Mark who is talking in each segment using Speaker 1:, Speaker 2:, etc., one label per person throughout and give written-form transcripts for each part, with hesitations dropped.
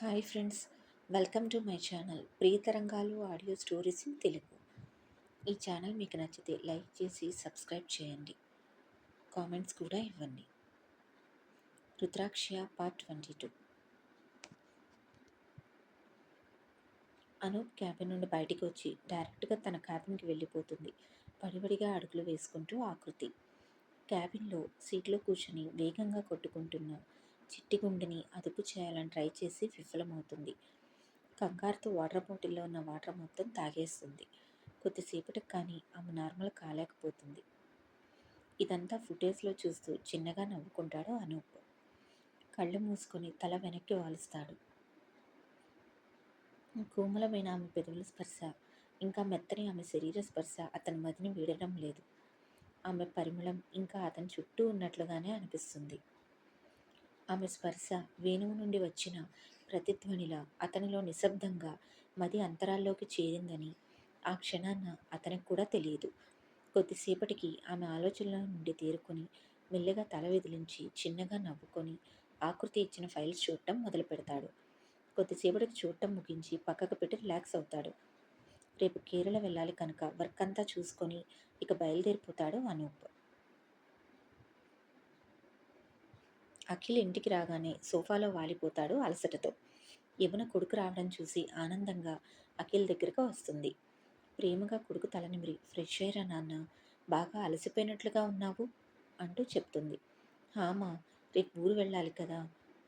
Speaker 1: Hi friends, welcome to my channel ప్రియతరంగాలు audio stories in Telugu. ఈ channel మీకు నచ్చితే లైక్ చేసి సబ్స్క్రైబ్ చేయండి, కామెంట్స్ కూడా ఇవ్వండి. రుద్రాక్ష పార్ట్ 22. అనూప్ క్యాబిన్ నుండి బయటికి వచ్చి డైరెక్ట్గా తన క్యాబిన్కి వెళ్ళిపోతుంది. పడిపడిగా అడుగులు వేసుకుంటూ ఆకృతి క్యాబిన్లో సీట్లో కూర్చొని వేగంగా కొట్టుకుంటున్న చిట్టి గుండెని అదుపు చేయాలని ట్రై చేసి విఫలమవుతుంది. కంగారుతో వాటర్ బాటిల్లో ఉన్న వాటర్ మొత్తం తాగేస్తుంది. కొద్దిసేపటికి కానీ ఆమె నార్మల్ కాలేకపోతుంది. ఇదంతా ఫుటేజ్లో చూస్తూ చిన్నగా నవ్వుకుంటాడు అనూప్. కళ్ళు మూసుకొని తల వెనక్కి వాలుస్తాడు. కోమలమైన ఆమె పెదవుల స్పర్శ, ఇంకా మెత్తని ఆమె శరీర స్పర్శ అతని మదిని వీడడం లేదు. ఆమె పరిమళం ఇంకా అతని చుట్టూ ఉన్నట్లుగానే అనిపిస్తుంది. ఆమె స్పర్శ వేణువు నుండి వచ్చిన ప్రతిధ్వనిలా అతనిలో నిశ్శబ్దంగా మది అంతరాల్లోకి చేరిందని ఆ క్షణాన అతనికి కూడా తెలియదు. కొద్దిసేపటికి ఆమె ఆలోచనల నుండి తేరుకొని మెల్లగా తల విదిలించి చిన్నగా నవ్వుకొని ఆకృతి ఇచ్చిన ఫైల్స్ చూడటం మొదలు పెడతాడు. కొద్దిసేపటికి చూడటం ముగించి పక్కకు పెట్టి రిలాక్స్ అవుతాడు. రేపు కేరళ వెళ్ళాలి కనుక వర్క్ అంతా చూసుకొని ఇక బయలుదేరిపోతాడు అనూప్. అఖిల్ ఇంటికి రాగానే సోఫాలో వాలిపోతాడు అలసటతో. యమున కొడుకు రావడం చూసి ఆనందంగా అఖిల్ దగ్గరకు వస్తుంది. ప్రేమగా కొడుకు తలనిమిరి, ఫ్రెష్ అయ్యారా నాన్న, బాగా అలసిపోయినట్లుగా ఉన్నావు అంటూ చెప్తుంది. హామా, రేపు ఊరు వెళ్ళాలి కదా,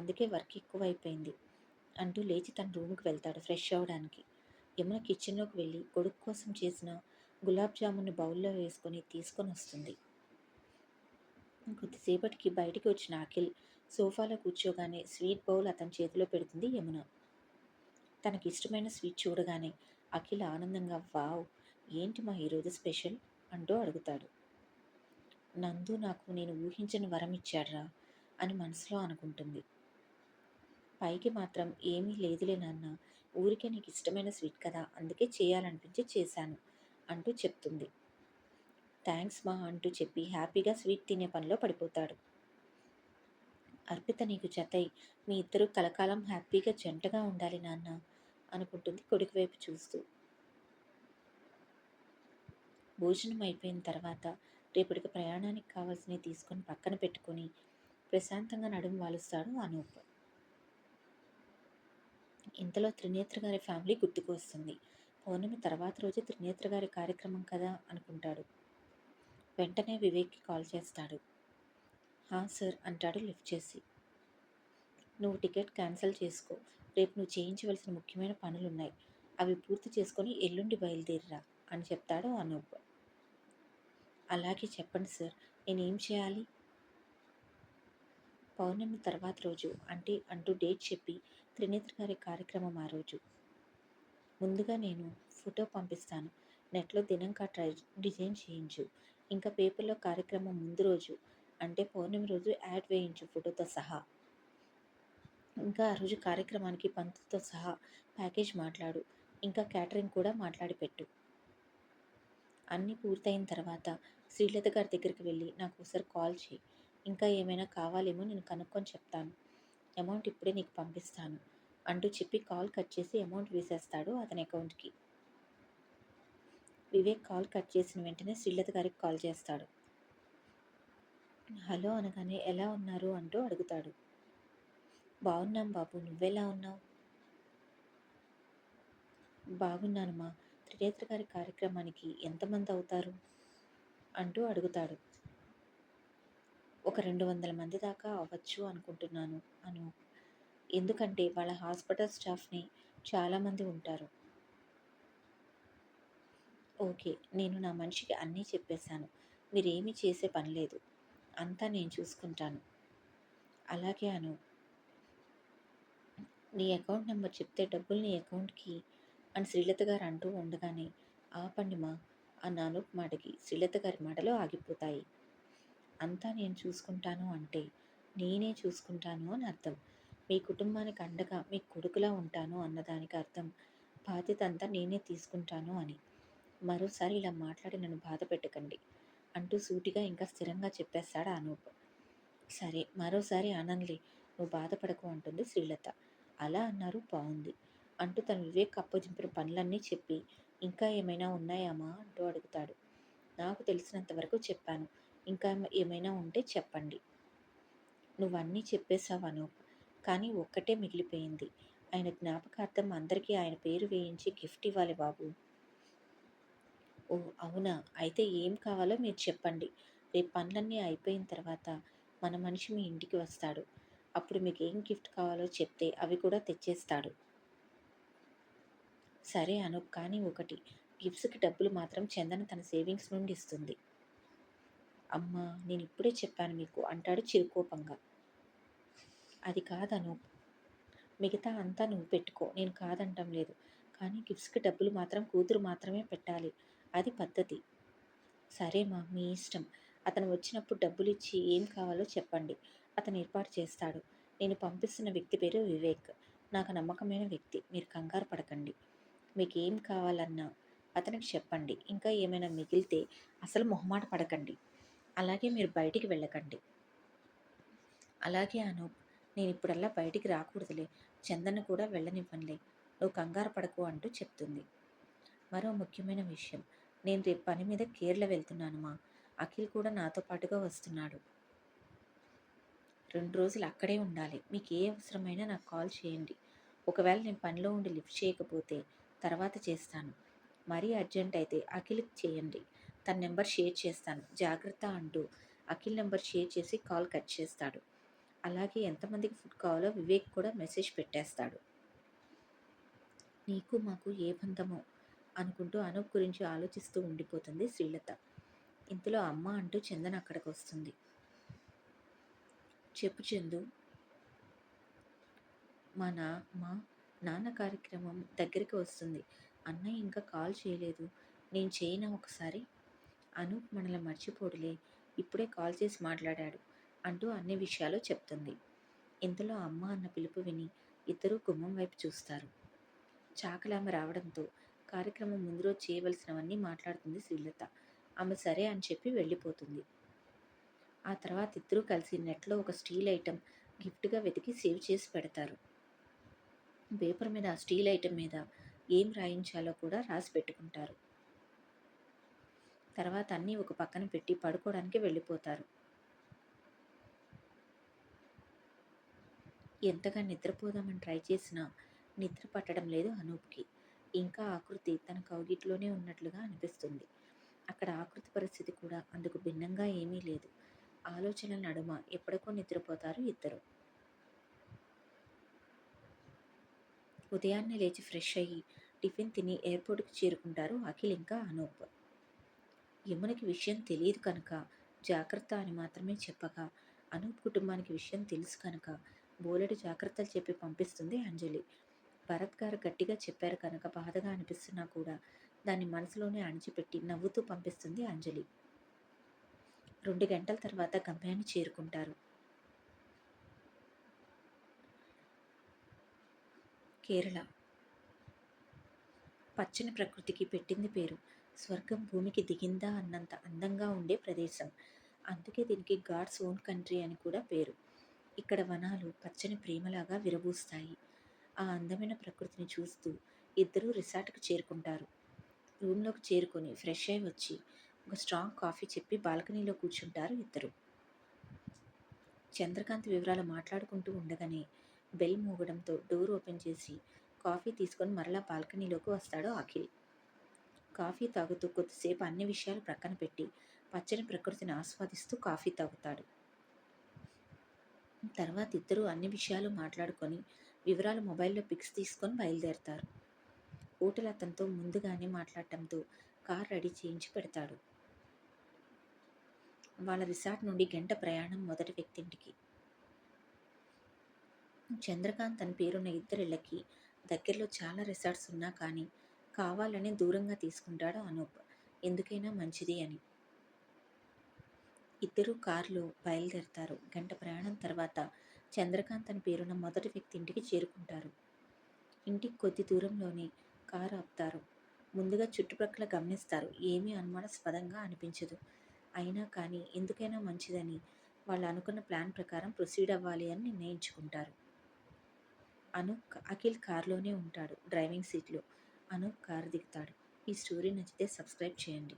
Speaker 1: అందుకే వర్క్ ఎక్కువైపోయింది అంటూ లేచి తన రూమ్కి వెళ్తాడు ఫ్రెష్ అవ్వడానికి. యమున కిచెన్లోకి వెళ్ళి కొడుకు కోసం చేసిన గులాబ్ జామున్ బౌల్లో వేసుకొని తీసుకొని వస్తుంది. కొద్దిసేపటికి బయటికి వచ్చిన అఖిల్ సోఫాలో కూర్చోగానే స్వీట్ బౌల్ అతని చేతిలో పెడుతుంది యమున. తనకి ఇష్టమైన స్వీట్ చూడగానే అఖిల్ ఆనందంగా, వావ్, ఏంటి మా ఈరోజు స్పెషల్ అంటూ అడుగుతాడు. నందు నాకు నేను ఊహించని వరం ఇచ్చాడ్రా అని మనసులో అనుకుంటుంది. పైకి మాత్రం ఏమీ లేదులే నాన్న, ఊరికే నీకు ఇష్టమైన స్వీట్ కదా, అందుకే చేయాలనిపించి చేశాను అంటూ చెప్తుంది. థ్యాంక్స్ మా అంటూ చెప్పి హ్యాపీగా స్వీట్ తినే పనిలో పడిపోతాడు. అర్పిత నీకు జతై మీ ఇద్దరు కలకాలం హ్యాపీగా జంటగా ఉండాలి నాన్న అనుకుంటుంది కొడుకు వైపు చూస్తూ. భోజనం అయిపోయిన తర్వాత రేపటికి ప్రయాణానికి కావాల్సినవి తీసుకొని పక్కన పెట్టుకొని ప్రశాంతంగా నడుము వాలుస్తాడు అనూప్. ఇంతలో త్రినేత్ర గారి ఫ్యామిలీ గుర్తుకు వస్తుంది. పౌర్ణమి తర్వాత రోజు త్రినేత్ర గారి కార్యక్రమం కదా అనుకుంటాడు. వెంటనే వివేక్కి కాల్ చేస్తాడు. హా సార్ అంటాడు లిఫ్ట్ చేసి. నువ్వు టికెట్ క్యాన్సిల్ చేసుకో, రేపు నువ్వు చేయించవలసిన ముఖ్యమైన పనులున్నాయి, అవి పూర్తి చేసుకొని ఎల్లుండి బయలుదేరిరా అని చెప్తాడు అనూప్. అలాగే చెప్పండి సార్, నేనేం చేయాలి? పౌర్ణమి తర్వాత రోజు అంటే అంటూ డేట్ చెప్పి త్రినేత్ర గారి కార్యక్రమం ఆ రోజు. ముందుగా నేను ఫోటో పంపిస్తాను, నెట్లో దినంకా డిజైన్ చేయించు, ఇంకా పేపర్లో కార్యక్రమం ముందు రోజు అంటే పౌర్ణమి రోజు యాడ్ వేయించు ఫోటోతో సహా. ఇంకా ఆ రోజు కార్యక్రమానికి పంతులతో సహా ప్యాకేజ్ మాట్లాడు, ఇంకా క్యాటరింగ్ కూడా మాట్లాడి పెట్టు. అన్నీ పూర్తయిన తర్వాత శ్రీలత గారి దగ్గరికి వెళ్ళి నాకు ఒకసారి కాల్ చేయి, ఇంకా ఏమైనా కావాలేమో నేను కనుక్కొని చెప్తాను, అమౌంట్ ఇప్పుడే నీకు పంపిస్తాను అంటూ చెప్పి కాల్ కట్ చేసి అమౌంట్ వేసేస్తాడు అతని అకౌంట్కి. వివేక్ కాల్ కట్ చేసిన వెంటనే శ్రీలత గారికి కాల్ చేస్తాడు. హలో అనగానే ఎలా ఉన్నారు అంటూ అడుగుతాడు. బాగున్నాం బాబు, నువ్వెలా ఉన్నావు? బాగున్నానమ్మా, త్రినేత్ర గారి కార్యక్రమానికి ఎంతమంది అవుతారు అంటూ అడుగుతాడు. ఒక 200 మంది దాకా అవ్వచ్చు అనుకుంటున్నాను అను, ఎందుకంటే వాళ్ళ హాస్పిటల్ స్టాఫ్ని చాలామంది ఉంటారు. ఓకే, నేను నా మనిషికి అన్నీ చెప్పేశాను, మీరేమీ చేసే పని లేదు, అంతా నేను చూసుకుంటాను. అలాగే అను, నీ అకౌంట్ నెంబర్ చెప్తే డబ్బులు నీ అకౌంట్కి అని శ్రీలత గారు అంటూ ఉండగానే ఆపండి మా అన్న అనూప్ మాటకి శ్రీలత గారి మాటలు ఆగిపోతాయి. అంతా నేను చూసుకుంటాను అంటే నేనే చూసుకుంటాను అని అర్థం. మీ కుటుంబానికి అండగా మీ కొడుకులా ఉంటాను అన్నదానికి అర్థం బాధ్యత అంతా నేనే తీసుకుంటాను అని. మరోసారి ఇలా మాట్లాడి నన్ను బాధ పెట్టకండి అంటూ సూటిగా ఇంకా స్థిరంగా చెప్పేస్తాడు అనూప్. సరే, మరోసారి ఆనంద్లే, నువ్వు బాధపడకు అంటుంది శ్రీలత. అలా అన్నారు బావుంది. అంటూ తను వివేక్ అప్పగించిన పనులన్నీ చెప్పి, ఇంకా ఏమైనా ఉన్నాయామా అంటూ అడుగుతాడు. నాకు తెలిసినంత వరకు చెప్పాను. ఇంకా ఏమైనా ఉంటే చెప్పండి. నువ్వన్నీ చెప్పేశావు అనూప్. కానీ ఒక్కటే మిగిలిపోయింది. ఆయన జ్ఞాపకార్థం అందరికీ ఆయన పేరు వేయించి గిఫ్ట్ ఇవ్వాలి బాబు. ఓహ్! అవునా? అయితే ఏం కావాలో మీరు చెప్పండి. రేపు పనులన్నీ అయిపోయిన తర్వాత మన మనిషి మీ ఇంటికి వస్తాడు. అప్పుడు మీకేం గిఫ్ట్ కావాలో చెప్తే అవి కూడా తెచ్చేస్తాడు. సరే అనూప్, కానీ ఒకటి, గిఫ్ట్స్‌కి డబ్బులు మాత్రం చందన తన సేవింగ్స్ నుండి ఇస్తుంది. అమ్మా! నేనిప్పుడే చెప్పాను మీకు అంటాడు చిరుకోపంగా. అది కాదనూప్. మిగతా అంతా నువ్వు పెట్టుకో. నేను కాదంటం లేదు. కానీ గిఫ్ట్స్‌కి డబ్బులు మాత్రం కూతురు మాత్రమే పెట్టాలి. అది పద్ధతి. సరే మా, మీ ఇష్టం. అతను వచ్చినప్పుడు డబ్బులిచ్చి ఏం కావాలో చెప్పండి. అతను ఏర్పాటు చేస్తాడు. నేను పంపిస్తున్న వ్యక్తి పేరు వివేక్. నాకు నమ్మకమైన వ్యక్తి. మీరు కంగారు పడకండి. మీకేం కావాలన్నా అతనికి చెప్పండి. ఇంకా ఏమైనా మిగిలితే అసలు మొహమాట పడకండి. అలాగే మీరు బయటికి వెళ్ళకండి. అలాగే అనూప్. నేనిప్పుడల్లా బయటికి రాకూడదులే. చందన్‌ని కూడా వెళ్ళనివ్వనులే. నువ్వు కంగారు పడకు అంటూ చెప్తుంది. మరో ముఖ్యమైన విషయం. నేను రేపు పని మీద కేరళ వెళ్తున్నాను మా. అఖిల్ కూడా నాతో పాటుగా వస్తున్నాడు. 2 రోజులు అక్కడే ఉండాలి. మీకు ఏ అవసరమైనా నాకు కాల్ చేయండి. ఒకవేళ నేను పనిలో ఉండి లిఫ్ట్ చేయకపోతే తర్వాత చేస్తాను. మరీ అర్జెంట్ అయితే అఖిల్‌కి చేయండి. తన నెంబర్ షేర్ చేస్తాను. జాగ్రత్త అంటూ అఖిల్ నెంబర్ షేర్ చేసి కాల్ కట్ చేస్తాడు. అలాగే ఎంతమందికి ఫుడ్ కావాలో వివేక్ కూడా మెసేజ్ పెట్టేస్తాడు. నీకు మాకు ఏ బంధమో అనుకుంటూ అనూప్ గురించి ఆలోచిస్తూ ఉండిపోతుంది శ్రీలత. ఇంతలో అమ్మ అంటూ చందన అక్కడికి వస్తుంది. చెప్పు చందు. మా నాన్న కార్యక్రమం దగ్గరికి వస్తుంది. అన్నయ్య ఇంకా కాల్ చేయలేదు. నేను చేయనా ఒకసారి? అనూప్ మనల్ని మర్చిపోడులే. ఇప్పుడే కాల్ చేసి మాట్లాడాడు అంటూ అన్ని విషయాలు చెప్తుంది. ఇంతలో అమ్మ అన్న పిలుపు విని ఇద్దరూ గుమ్మం వైపు చూస్తారు. చాకలామె రావడంతో కార్యక్రమం ముందు రోజు చేయవలసినవన్నీ మాట్లాడుతుంది శ్రీలత. ఆమె సరే అని చెప్పి వెళ్ళిపోతుంది. ఆ తర్వాత ఇద్దరూ కలిసి నెట్లో ఒక స్టీల్ ఐటెం గిఫ్ట్గా వెతికి సేవ్ చేసి పెడతారు. పేపర్ మీద ఆ స్టీల్ ఐటెం మీద ఏం రాయించాలో కూడా రాసి పెట్టుకుంటారు. తర్వాత అన్నీ ఒక పక్కన పెట్టి పడుకోవడానికి వెళ్ళిపోతారు. ఎంతగా నిద్రపోదామని ట్రై చేసినా నిద్ర పట్టడం లేదు అనూప్కి. ఇంకా ఆకృతి తన కౌగిట్లోనే ఉన్నట్లుగా అనిపిస్తుంది. అక్కడ ఆకృతి పరిస్థితి కూడా అందుకు భిన్నంగా ఏమీ లేదు. ఆలోచనల నడుమ ఎప్పటికో నిద్రపోతారు ఇద్దరు. ఉదయాన్నే లేచి ఫ్రెష్ అయ్యి టిఫిన్ తిని ఎయిర్పోర్ట్కి చేరుకుంటారు అఖిల్ ఇంకా అనూప్. యమునకి విషయం తెలియదు కనుక జాగ్రత్త అని మాత్రమే చెప్పగా, అనూప్ కుటుంబానికి విషయం తెలుసు కనుక బోలెడు జాగ్రత్తలు చెప్పి పంపిస్తుంది అంజలి. భరత్ గారు గట్టిగా చెప్పారు కనుక బాధగా అనిపిస్తున్నా కూడా దాన్ని మనసులోనే అణిచిపెట్టి నవ్వుతూ పంపిస్తుంది అంజలి. 2 గంటల తర్వాత గమ్యాన్ని చేరుకుంటారు. కేరళ. పచ్చని ప్రకృతికి పెట్టింది పేరు. స్వర్గం భూమికి దిగిందా అన్నంత అందంగా ఉండే ప్రదేశం. అందుకే దీనికి గాడ్స్ ఓన్ కంట్రీ అని కూడా పేరు. ఇక్కడ వనాలు పచ్చని ప్రేమలాగా విరబూస్తాయి. ఆ అందమైన ప్రకృతిని చూస్తూ ఇద్దరూ రిసార్ట్‌కి చేరుకుంటారు. రూమ్‌లోకి చేరుకొని ఫ్రెష్ అయ్యి వచ్చి ఒక స్ట్రాంగ్ కాఫీ చెప్పి బాల్కనీలో కూర్చుంటారు ఇద్దరు. చంద్రకాంత్ వివరాలు మాట్లాడుకుంటూ ఉండగానే బెల్ మోగడంతో డోర్ ఓపెన్ చేసి కాఫీ తీసుకొని మరలా బాల్కనీలోకి వస్తాడు అఖిల్. కాఫీ తాగుతూ కొద్దిసేపు అన్ని విషయాలు ప్రక్కన పెట్టి పచ్చని ప్రకృతిని ఆస్వాదిస్తూ కాఫీ తాగుతాడు. తర్వాత ఇద్దరూ అన్ని విషయాలు మాట్లాడుకొని వివరాలు మొబైల్లో పిక్స్ తీసుకొని బయలుదేరతారు. హోటల్ అతనితో ముందుగానే మాట్లాడటంతో కార్ రెడీ చేయించి పెడతాడు. వాళ్ళ రిసార్ట్ నుండి గంట ప్రయాణం మొదటి వ్యక్తింటికి. చంద్రకాంత్ అని పేరున్న ఇద్దరిళ్ళకి దగ్గరలో చాలా రిసార్ట్స్ ఉన్నా కానీ కావాలని దూరంగా తీసుకుంటాడు అనూప్. ఎందుకైనా మంచిది అని. ఇద్దరూ కారులో బయలుదేరతారు. గంట ప్రయాణం తర్వాత చంద్రకాంత్ అని పేరున్న మొదటి వ్యక్తి ఇంటికి చేరుకుంటారు. ఇంటికి కొద్ది దూరంలోనే కారు ఆపుతారు. ముందుగా చుట్టుప్రక్కల గమనిస్తారు. ఏమీ అనుమానాస్పదంగా అనిపించదు. అయినా కానీ ఎందుకైనా మంచిదని వాళ్ళు అనుకున్న ప్లాన్ ప్రకారం ప్రొసీడ్ అవ్వాలి అని నిర్ణయించుకుంటారు. అఖిల్ కార్లోనే ఉంటాడు డ్రైవింగ్ సీట్లో. అనూప్ కారు దిగుతాడు. ఈ స్టోరీ నచ్చితే సబ్స్క్రైబ్ చేయండి.